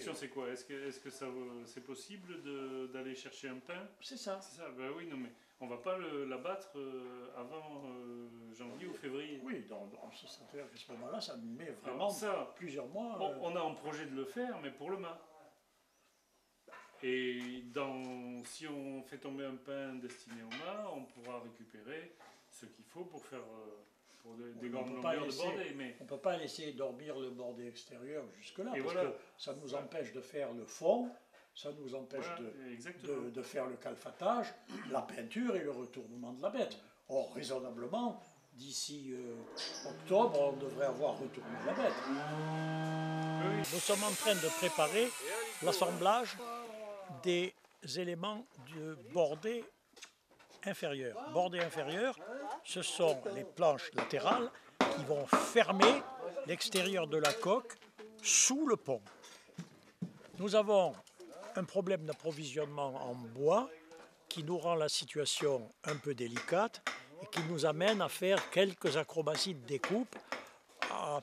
question c'est quoi? Est-ce que c'est possible d'aller chercher un pain? C'est ça. C'est ça, ben oui, non mais on va pas l'abattre avant janvier ou février. Oui, c'est-à-dire qu'à ce moment-là, ça met vraiment plusieurs mois. On a un projet de le faire, mais pour le mât. Et si on fait tomber un pain destiné au mât, on pourra récupérer ce qu'il faut pour faire des grandes longueurs de bordée. Mais on ne peut pas laisser dormir le bordé extérieur jusque-là, parce voilà. que ça nous empêche de faire le fond, ça nous empêche de faire le calfatage, la peinture et le retournement de la bête. Or, raisonnablement, d'ici octobre, on devrait avoir retourné la bête. Oui. Nous sommes en train de préparer l'assemblage des éléments du bordé inférieur. Bordé inférieur, ce sont les planches latérales qui vont fermer l'extérieur de la coque sous le pont. Nous avons un problème d'approvisionnement en bois qui nous rend la situation un peu délicate et qui nous amène à faire quelques acrobaties de découpe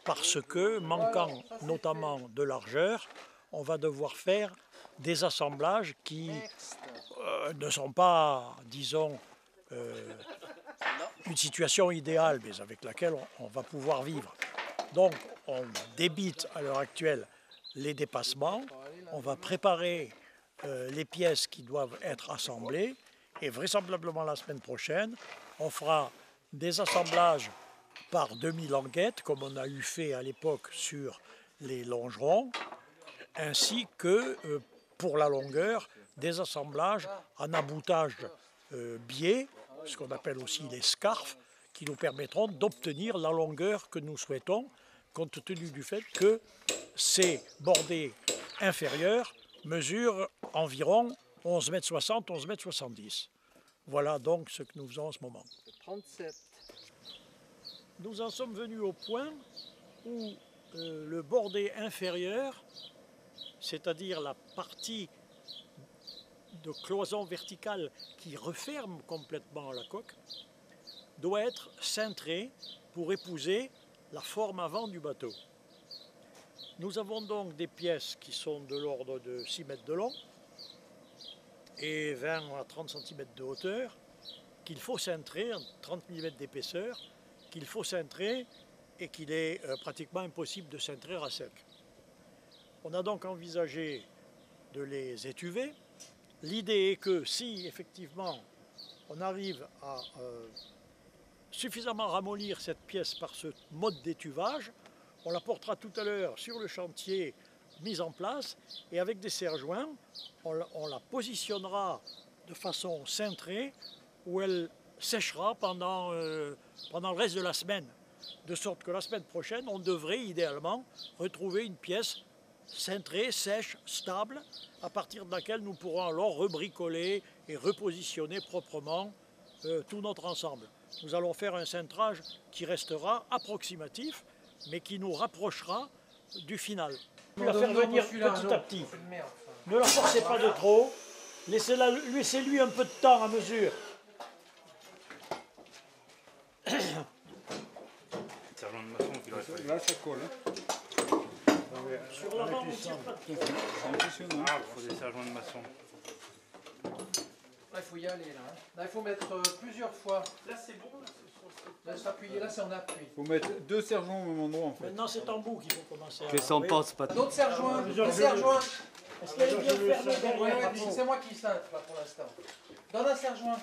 parce que, manquant notamment de largeur, on va devoir faire des assemblages qui ne sont pas, disons, une situation idéale, mais avec laquelle on va pouvoir vivre. Donc, on débite à l'heure actuelle les dépassements, on va préparer les pièces qui doivent être assemblées, et vraisemblablement la semaine prochaine, on fera des assemblages par demi-languette, comme on a eu fait à l'époque sur les longerons, ainsi que pour la longueur, des assemblages en aboutage biais, ce qu'on appelle aussi les scarfs, qui nous permettront d'obtenir la longueur que nous souhaitons, compte tenu du fait que ces bordées inférieures mesurent environ 11,60 m, 11,70 m. Voilà donc ce que nous faisons en ce moment. 37. Nous en sommes venus au point où le bordé inférieur, c'est-à-dire la partie de cloison verticale qui referme complètement la coque, doit être cintré pour épouser la forme avant du bateau. Nous avons donc des pièces qui sont de l'ordre de 6 mètres de long et 20 à 30 cm de hauteur, qu'il faut cintrer, en 30 mm d'épaisseur, qu'il faut cintrer et qu'il est pratiquement impossible de cintrer à sec. On a donc envisagé de les étuver. L'idée est que si effectivement on arrive à suffisamment ramollir cette pièce par ce mode d'étuvage, on la portera tout à l'heure sur le chantier mis en place et avec des serre-joints, on la positionnera de façon cintrée où elle séchera pendant le reste de la semaine. De sorte que la semaine prochaine, on devrait idéalement retrouver une pièce cintrée, sèche, stable, à partir de laquelle nous pourrons alors rebricoler et repositionner proprement tout notre ensemble. Nous allons faire un cintrage qui restera approximatif, mais qui nous rapprochera du final. La faire venir petit à petit. Ne la forcez pas de trop. Laissez-lui un peu de temps à mesure. sergent de maçon qui l'aurait fallu. Là, ça colle. Sur l'avant, on ne tire pas de pied. C'est impressionnant. Ah, il faut des sergents de maçon. Là, il faut y aller. Là, il faut mettre plusieurs fois. Là, c'est bon. Là, s'appuyer. Là, c'est en appui. Il faut mettre deux sergents au même endroit, en fait. Maintenant, c'est en bout qu'il faut commencer. Qu'est-ce qu'on pense, pas D'autres serre-joints. Des serre-joints. Est-ce qu'elle est bien fermée derrière? C'est moi qui cintre là pour l'instant. Donne un serre-joint.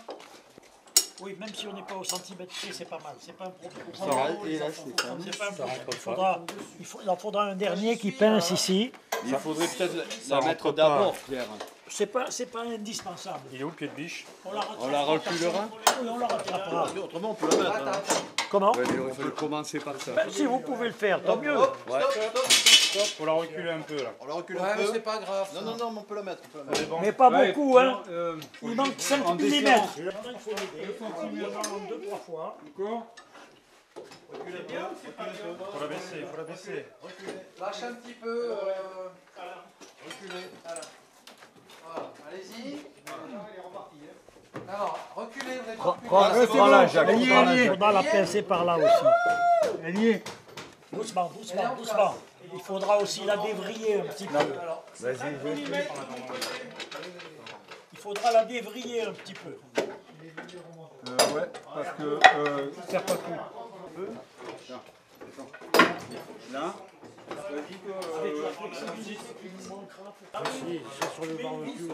Oui, même si on n'est pas au centimètre près, c'est pas mal. C'est pas un problème. Et là, c'est quand même. C'est pas un problème. Il en faudra un dernier qui pince ici. Il faudrait peut-être la mettre d'abord, Pierre. C'est pas indispensable. Il est où le pied de biche? On la reculera. Oui, on la rattrapera. Autrement, on peut la mettre. Hein. Comment? Ouais, il aurait fallu commencer par ça. Ben, si vous pouvez le faire, tant mieux. Ouais. Faut la reculer un peu là. On la recule Ouais, un mais peu. c'est pas grave. Non, mais on peut la mettre. On peut la mettre. Mais pas beaucoup, hein. Il manque 5 en mm. descendant. Il faut l'aider. En 2-3 fois. Encore. Reculez bien ou c'est pas bien? Faut la baisser, faut la baisser. Lâche un petit peu. Reculez. Voilà. Allez-y. Alors, reculez, vous êtes Prends-la, Jacques. Il faudra la pincer par là aussi. Doucement. Il faudra aussi la dévriller un petit peu. Alors, Il faudra la dévriller un petit peu. Ouais, parce que serre pas trop. Là. Avec la flexibilité qui nous manquera. Si, c'est sur le barbecue.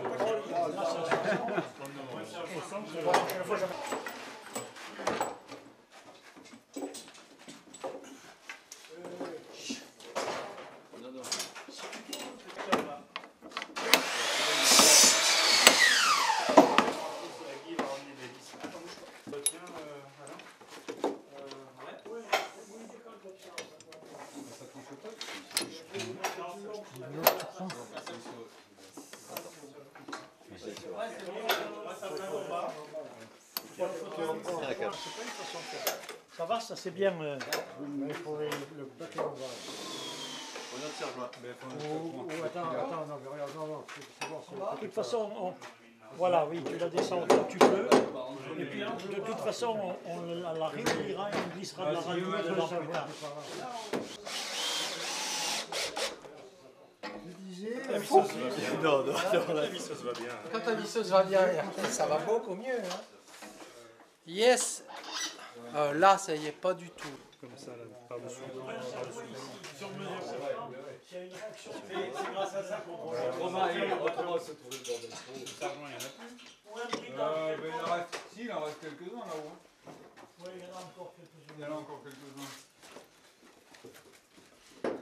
Ça va, ça c'est bien. Il faut le paquet en bas. Attends, non, mais regarde, non, c'est bon. De toute façon, voilà, oui, tu la descends autant que tu peux. Et puis, de toute façon, on la réunira et on glissera de la rallumette dedans plus tard. Non, la visseuse va bien. Quand ta visseuse va bien, ça va beaucoup mieux. Hein. Yes. Là, ça y est pas du tout. Comme ça, là, par-dessus. S'il y a une réaction, c'est grâce à ça qu'on Romain, autrement, se trouver le bordel. L'argent, il y en a plus. Il en reste quelques-uns là-haut. Oui, il y en a encore quelques-uns. Il y en a encore quelques-uns.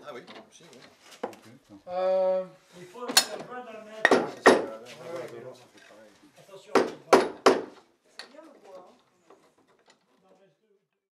Ah oui, si, oui. Il faut un brin d'almette